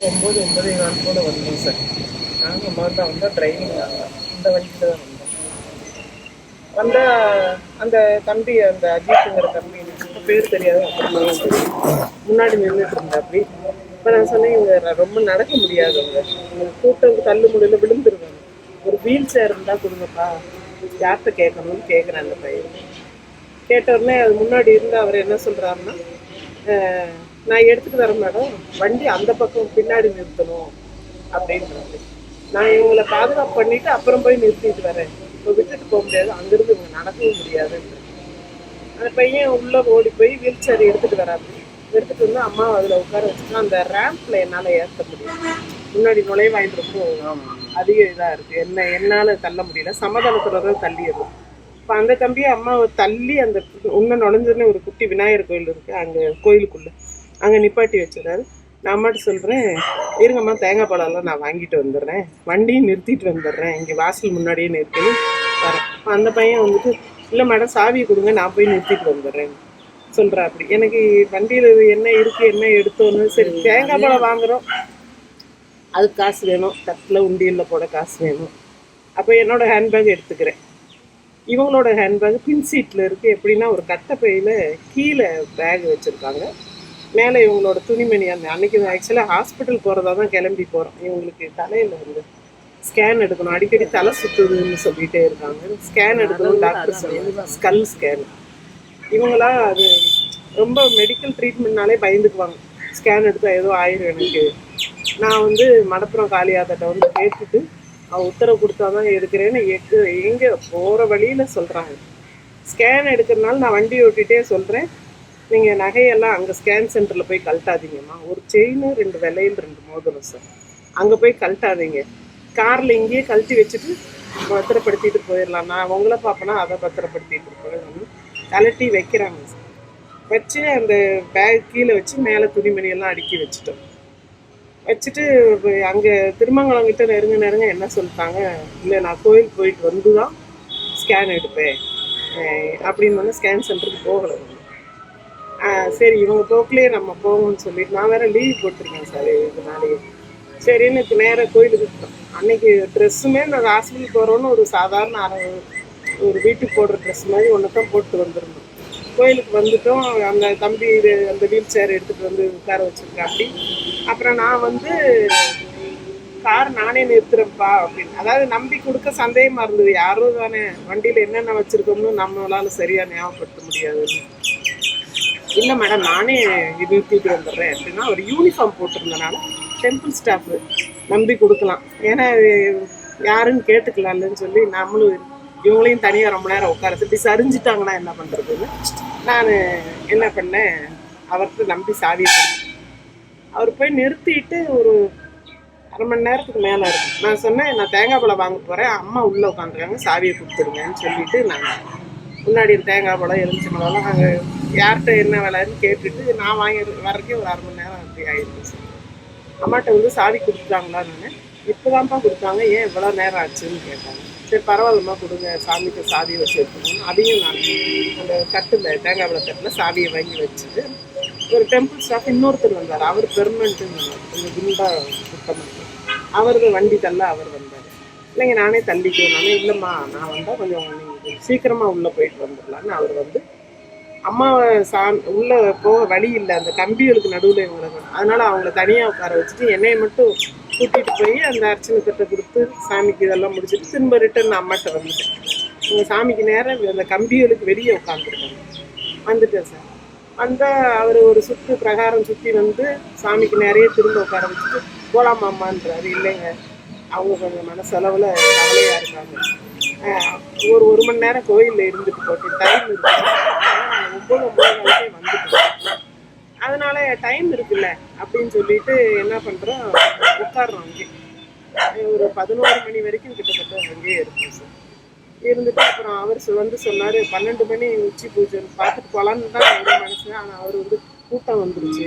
9, 9:15 போல வந்தோம் சார். நாங்கள் முதல்ல வந்தால் டிரைவிங் நாங்கள் இந்த வண்டியில் தான் வந்தோம். வந்தால் அந்த தம்பி, அந்த அஜித்துங்கிற தம்பி, எனக்கு பேர் தெரியாது, அப்புறமா தான் தெரியும், முன்னாடி நின்றுட்டு இருந்தாப்படி. இப்போ நான் சொன்னேன், இவங்க ரொம்ப நடக்க முடியாதவங்க, கூட்டம் தள்ளு முடியல, விழுந்துருவாங்க, ஒரு வீல் சேர் இருந்தால் கொடுங்கப்பா, யார்கிட்ட கேட்கணும்னு கேட்குறேன். அந்த பையன் கேட்ட உடனே அது முன்னாடி இருந்து அவர் என்ன சொல்கிறாருன்னா, நான் எடுத்துகிட்டு வரேன் மேடம், வண்டி அந்த பக்கம் பின்னாடி நிறுத்தணும் அப்படின்றாங்க. நான் இவங்களை பாதுகாப்பு பண்ணிட்டு அப்புறம் போய் நிறுத்திட்டு வரேன், இப்போ விட்டுட்டு போக முடியாது, அங்கிருந்து இவங்க நடக்கவும் முடியாதுன்னு. அந்த பையன் உள்ள ஓடி போய் வீல் சேர் எடுத்துட்டு வராது. எடுத்துட்டு வந்து அம்மாவை அதில் உட்கார வச்சுட்டு அந்த ரேம்ப்ல என்னால் ஏற்ற முடியும். முன்னாடி நுழைவாயில் ரொம்ப அதிக இதாக இருக்குது, என்னால் தள்ள முடியல, சமாதானத்தில் தான் தள்ளியது. இப்போ அந்த தம்பியை அம்மாவை தள்ளி அந்த இன்னும் நுழைஞ்சோடனே ஒரு குட்டி விநாயகர் கோயில் இருக்குது, அங்கே கோயிலுக்குள்ளே அங்கே நிப்பாட்டி வச்சிடாரு. நான் அம்மாட்ட சொல்கிறேன், இருங்கம்மா, தேங்காய் பழம்லாம் நான் வாங்கிட்டு வந்துடுறேன், வண்டியும் நிறுத்திட்டு வந்துடுறேன், இங்கே வாசல் முன்னாடியே நிறுத்தி வரேன். அந்த பையன் வந்துட்டு, இல்லை மேடம் சாவியை கொடுங்க, நான் போய் நிறுத்திட்டு வந்துடுறேன் சொல்கிறா. அப்படி எனக்கு வண்டியில் என்ன இருக்குது என்ன எடுத்தோன்னு, சரி தேங்காய் பழம் வாங்குகிறோம், அதுக்கு காசு வேணும், தட்டில் உண்டியலில் போட காசு வேணும். அப்போ என்னோடய ஹேண்ட்பேக் எடுத்துக்கிறேன். இவங்களோட ஹேண்ட்பேக் பின் சீட்டில் இருக்குது. எப்படின்னா ஒரு கட்டைப்பையில் கீழே பேக் வச்சுருக்காங்க, மேலே இவங்களோட துணிமணி. அந்த அன்றைக்கி ஆக்சுவலாக ஹாஸ்பிட்டல் போகிறதா தான் கிளம்பி போகிறோம். இவங்களுக்கு தலையில் வந்து ஸ்கேன் எடுக்கணும், அடிக்கடி தலை சுற்றுதுன்னு சொல்லிகிட்டே இருக்காங்க. ஸ்கேன் எடுக்கணும் டாக்டர் சொல்லுவாங்க, ஸ்கல் ஸ்கேன். இவங்களாம் அது ரொம்ப மெடிக்கல் ட்ரீட்மெண்ட்னாலே பயந்துக்குவாங்க, ஸ்கேன் எடுத்தால் ஏதோ ஆயிரும் எனக்கு. நான் வந்து மடப்புறம் காளியாத்தட்ட வந்து கேட்டுட்டு அவன் உத்தரவு கொடுத்தா தான் எடுக்கிறேன்னு எங்கே போகிற வழியில் சொல்கிறாங்க. ஸ்கேன் எடுக்கிறதுனால நான் வண்டி ஓட்டிகிட்டே சொல்கிறேன், நீங்கள் நகையெல்லாம் அங்கே ஸ்கேன் சென்டரில் போய் கழட்டாதீங்கம்மா, ஒரு செயின் 2 விலையில் 2 மோதிரம் சார், அங்கே போய் கழட்டாதீங்க, காரில் இங்கேயே கழட்டி வச்சுட்டு பத்திரப்படுத்திட்டு போயிடலாம், நான் உங்களை பார்ப்பேன்னா அதை பத்திரப்படுத்திட்டு போயிடணும். கழட்டி வைக்கிறாங்க சார். வச்சு அந்த பேக் கீழே வச்சு மேலே துணிமணியெல்லாம் அடுக்கி வச்சுட்டோம். வச்சுட்டு அங்கே திருமங்கலங்கிட்ட நெருங்க என்ன சொல்லிட்டாங்க, இல்லை நான் கோயில் போயிட்டு வந்து தான் ஸ்கேன் எடுப்பேன் அப்படின்னு வந்து ஸ்கேன் சென்டருக்கு போகலை. சரி இவங்க போக்கிலே நம்ம போகணும்னு சொல்லிட்டு நான் வேறு லீவ் போட்டிருக்கேன் சார் இதனாலேயே. சரின்னு நேராக கோயிலுக்கு விட்டோம். அன்றைக்கி ட்ரெஸ்ஸுமே நான் ஹாஸ்பிட்டல் போகிறோன்னு ஒரு சாதாரண ஒரு வீட்டுக்கு போடுற ட்ரெஸ் மாதிரி ஒன்று தான் போட்டு வந்துருந்தோம். கோயிலுக்கு வந்துட்டோம். அந்த தம்பி அந்த வீல் சேர் எடுத்துகிட்டு வந்து உட்கார வச்சுருக்கேன். அப்படி அப்புறம் நான் வந்து கார் நானே நிறுத்துறேன்ப்பா அப்படின்னு, அதாவது நம்பி கொடுக்க சந்தேகமாக இருந்தது, யாரும் தானே வண்டியில் என்னென்ன வச்சுருக்கோம்னு நம்மளால சரியாக ஞாபகப்படுத்த முடியாதுன்னு. இல்லை மேடம் நானே நிறுத்திட்டு வந்துடுறேன் அப்படின்னா, ஒரு யூனிஃபார்ம் போட்டிருந்தனால டெம்பிள் ஸ்டாஃபு நம்பி கொடுக்கலாம், ஏன்னா யாருன்னு கேட்டுக்கலாம்லன்னு சொல்லி நம்மளும் இவங்களையும் தனியாக ரொம்ப நேரம் உட்கார இப்படி சரிஞ்சிட்டாங்கன்னா என்ன பண்ணுறதுன்னு நான் என்ன பண்ணேன், அவர்கிட்ட நம்பி சாவியை கொடுத்தேன். அவர் போய் நிறுத்திட்டு ஒரு 1/2 மணி நேரத்துக்கு மேலே இருக்கும். நான் சொன்னேன், நான் தேங்காய் பழம் வாங்க போகிறேன், அம்மா உள்ளே உட்காந்துருக்காங்க, சாவியை கொடுத்துருங்கன்னு சொல்லிவிட்டு நான் முன்னாடி தேங்காய் பழம் எலுமிச்சை பழம்லாம் நாங்கள் யார்கிட்ட என்ன விலைன்னு கேட்டுட்டு நான் வாங்கி வர்றதுக்கே ஒரு 1/2 மணி நேரம் அப்படி ஆகிடுச்சு சார். அம்மாட்ட வந்து சாவி கொடுத்துட்டாங்களா, நான் இப்போ தான்ப்பா கொடுத்தாங்க, ஏன் இவ்வளோ நேரம் ஆச்சுன்னு கேட்டாங்க. சரி பரவாயில்லம்மா கொடுங்க, சாமிக்கு சாவியை வச்சு எடுத்துக்கணும். அதையும் நான் அந்த தட்டில் தேங்காய் பழம் தட்டில் சாவியை வாங்கி வச்சுட்டு ஒரு டெம்பிள் ஸ்டாஃப் இன்னொருத்தர் வந்தார், அவர் பெர்மனண்ட்டுன்னு கொஞ்சம் குண்டாக சுத்தமாக, அவர் வண்டி தள்ள அவர் வந்தார். இல்லைங்க நானே தள்ளிக்குவேன், நானே இல்லைம்மா நான் வந்தால் கொஞ்சம் நீங்கள் சீக்கிரமாக உள்ளே போயிட்டு வந்துடலான்னு அவர் வந்து அம்மாவை உள்ளே போக வழி இல்லை, அந்த கம்பிகளுக்கு நடுவில் இவங்க, அதனால் அவங்கள தனியாக உட்கார வச்சுட்டு என்னையை மட்டும் கூட்டிகிட்டு போய் அந்த அர்ச்சனை தட்டை கொடுத்து சாமிக்கு இதெல்லாம் முடிச்சுட்டு திரும்ப ரிட்டர்ன் அம்மாட்ட வந்துட்டேன். உங்கள் சாமிக்கு நேரம் அந்த கம்பிகளுக்கு வெளியே உட்காந்துருக்காங்க. வந்துட்டேன் சார். வந்தால் அவர் ஒரு சுற்று பிரகாரம் சுற்றி வந்து சாமிக்கு நிறைய திரும்ப உட்கார வச்சுட்டு போகலாமாம்மான்றாரு. இல்லைங்க அவங்க கொஞ்சம் மனசளவில் கவலையாக இருக்காங்க, ஒரு மணி நேரம் கோயிலில் இருந்துட்டு போட்டு டைம் இருக்கு, 9:30 வந்துட்டோம், அதனால டைம் இருக்குல்ல அப்படின்னு சொல்லிட்டு என்ன பண்ணுறோம், உட்காடுறோம் அங்கே ஒரு 11 மணி வரைக்கும் கிட்டத்தட்ட அங்கேயே இருக்கும் சார். இருந்துட்டு அப்புறம் அவர் வந்து சொன்னார், 12 மணி உச்சி பூஜைன்னு பார்த்துட்டு போகலான்னு தான் என்னோட மனசு. ஆனால் அவர் வந்து கூட்டம் வந்துருச்சு,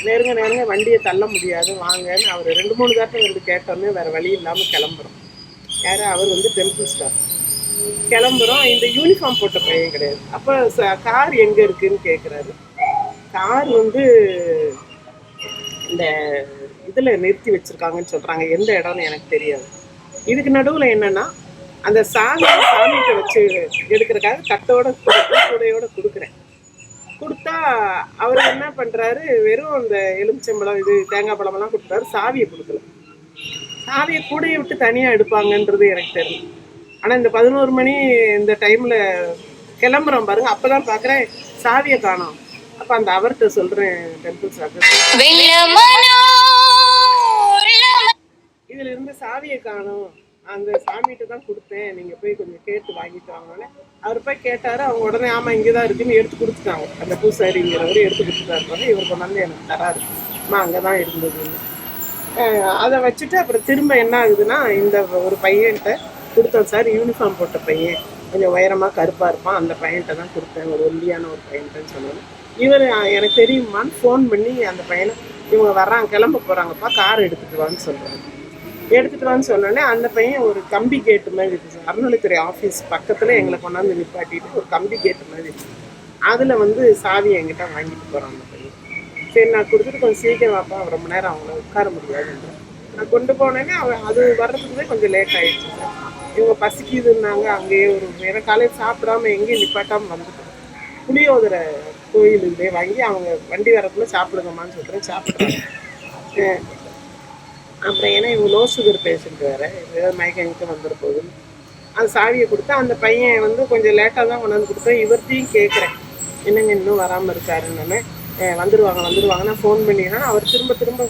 நெருங்க வண்டியை தள்ள முடியாது வாங்கன்னு அவர் 2-3 தாட்டம் வந்து கேட்டோன்னே வேறு வழி இல்லாமல் கிளம்புறோம். யார் அவர் வந்து டெம்பிள் ஸ்டாஃப். கிளம்புறோம், இந்த யூனிஃபார்ம் போட்ட பையன் கிடையாது. அப்போ கார் எங்கே இருக்குதுன்னு கேட்குறாரு. கார் வந்து இந்த இதில் நிறுத்தி வச்சுருக்காங்கன்னு சொல்கிறாங்க. எந்த இடம்னு எனக்கு தெரியாது. இதுக்கு நடுவில் என்னென்னா, அந்த சாமிகிட்ட வச்சு எடுக்கிறக்காக கட்டோட கூடையோட கொடுக்குறேன். கொடுத்தா அவர் என்ன பண்ணுறாரு, வெறும் அந்த எலுமிச்சம்பழம் இது தேங்காய் பழமெல்லாம் கொடுத்தாரு, சாவியை கொடுக்கல. சாவியை கூடையை விட்டு தனியாக எடுப்பாங்கன்றது எனக்கு தெரியும். ஆனால் இந்த 11 மணி இந்த டைமில் கிளம்புறோம் பாருங்க, அப்போ தான் பார்க்குறேன் சாவியை காணோம். அப்போ அந்த அவர்கிட்ட சொல்கிறேன், டெம்பிள் சார், இதுல இருந்து சாவியை காணும், அந்த சாமிகிட்ட தான் கொடுத்தேன், நீங்க போய் கொஞ்சம் கேட்டு வாங்கிட்டு வாங்கன்னு அவர் போய் கேட்டாரு. அவங்க உடனே ஆமா இங்கதான் இருக்குன்னு எடுத்து கொடுத்துட்டாங்க. அந்த பூசாரிங்கிறவரு எடுத்து கொடுத்துட்டாரு. இவர் கொண்டாந்து எனக்கு தராரு, அம்மா அங்கதான் இருந்ததுன்னு. அதை வச்சுட்டு அப்புறம் திரும்ப என்ன ஆகுதுன்னா, இந்த ஒரு பையன்கிட்ட கொடுத்தேன் சார், யூனிஃபார்ம் போட்ட பையன், கொஞ்சம் உயரமாக கருப்பாக இருப்பான், அந்த பையன்கிட்ட தான் கொடுத்தேன், ஒரு ஒல்லியான ஒரு பையன்கிட்டன்னு சொன்னாங்க. இவர் எனக்கு தெரியுமான்னு ஃபோன் பண்ணி அந்த பையனை, இவங்க வர்றாங்க கிளம்ப போகிறாங்கப்பா, கார் எடுத்துகிட்டு வான்னு சொல்கிறாங்க. எடுத்துகிட்டு வான்னு சொன்னோடனே அந்த பையன் ஒரு கம்பி கேட்டு மாதிரி இருக்குது, அறநிலைத்துறை ஆஃபீஸ் பக்கத்தில் எங்களை கொண்டாந்து நிப்பாட்டிட்டு ஒரு கம்பி கேட்டு மாதிரி இருக்குது. அதில் வந்து சாவி என்கிட்ட வாங்கிட்டு போகிறான் அந்த பையன். சரி நான் கொடுத்துட்டு கொஞ்சம் சீக்கிரம் வாப்பா, ரொம்ப நேரம் அவங்கள உட்கார முடியாதுன்ற. நான் கொண்டு போனேன்னே அவன் அது வர்றதுக்குமே கொஞ்சம் லேட் ஆகிடுச்சு சார். இவங்க பசிக்குதுன்னாங்க, அங்கேயே ஒரு வேறு காலையில் சாப்பிடாம எங்கேயும் நிப்பாட்டாமல் வந்துட்டோம். புளியோதரை கோயிலுந்தே வாங்கி அவங்க வண்டி வரக்குள்ளே சாப்பிடுங்கம்மான்னு சொல்கிறேன், சாப்பிட்றாங்க. அப்புறம் ஏன்னா இவங்க லோ சுகர் பேஷண்ட் வேறு, ஏதாவது மயக்கம் வந்துட போகுதுன்னு அந்த சாவியை கொடுத்தா அந்த பையன் வந்து கொஞ்சம் லேட்டாக தான் கொண்டாந்து கொடுத்தேன். இவர்த்தையும் கேட்குறேன், என்னங்க இன்னும் வராமல் இருக்காருன்னு. வந்துடுவாங்க நான் ஃபோன் பண்ணிங்கன்னா அவர் திரும்ப திரும்ப